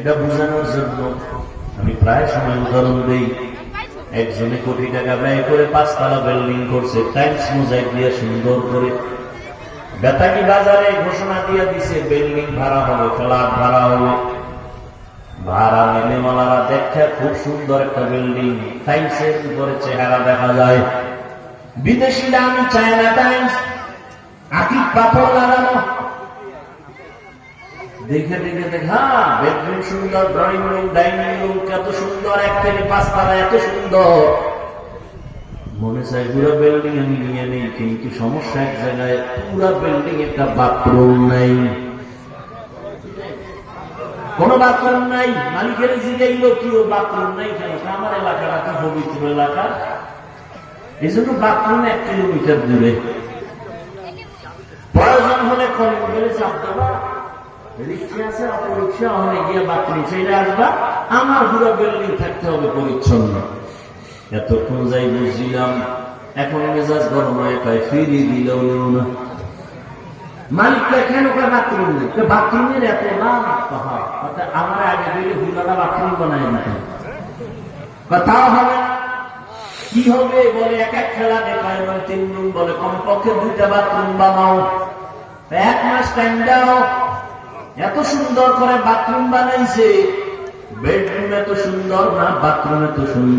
এটা বোঝানোর জন্য আমি প্রায় সময় উদাহরণ দিই। একজনে কোটি টাকা ব্যয় করে 5 তলা বিল্ডিং করছে, টাইলস মোজাইক দিয়ে সুন্দর করে। বেতাকি বাজারে ঘোষণা দিয়ে দিছে বিল্ডিং ভাড়া হবে, ফ্ল্যাট ভাড়া হবে। ভাড়া মেলেমালারা দেখে খুব সুন্দর একটা বিল্ডিং, টাইলসের উপরে চেহারা দেখা যায়। বিদেশিরা আমি চায়না টাইলস, আকিক পাথর লাগানো। দেখে দেখে দেখা বেডরুম সুন্দর, ড্রয়িং রুম, ডাইনিং রুম কত সুন্দর, 1 থেকে 5 তলা এত সুন্দর। মনে চাই পুরো বিল্ডিং আমি নিয়ে নেই, কিন্তু সমস্যা এক জায়গায়, পুরো বিল্ডিং একটা বাথরুম নাই, কোন বাথরুম নাই। মালিকের জিগাইল কি ও বাথরুম নাই কেন? আমার এলাকাটা কি পবিত্র এলাকা, এই জন্য বাথরুম 1 কিলোমিটার দূরে। প্রয়োজন হলে কল করে চাপ দেবা, রিক্সা আছে, অটো রিক্সা, ওখানে গিয়ে বাথরুম ছেড়ে আসবা। আমার পুরো বিল্ডিং থাকতে হবে পরিচ্ছন্ন। এতক্ষণ যাই বুঝছিলাম, এখন মেজাজ গরম হয়ে পায়, ফিরি দিলেও নেও না। মালিকটা কেন বাথরুম নেই? বাথরুমের এত নাম, আমার আগে দিলে হুলাটা বাথরুম বানায় না, কথাও হবে না। কি হবে বলে, এক খেলা দেখায়, 3 রুম বলে, কমপক্ষে 2টা বাথরুম বানাও, 1 মাস টাইম দাও। এত সুন্দর করে বাথরুম বানাইছে, বেডরুম এত সুন্দর না, বাথরুম এত সুন্দর।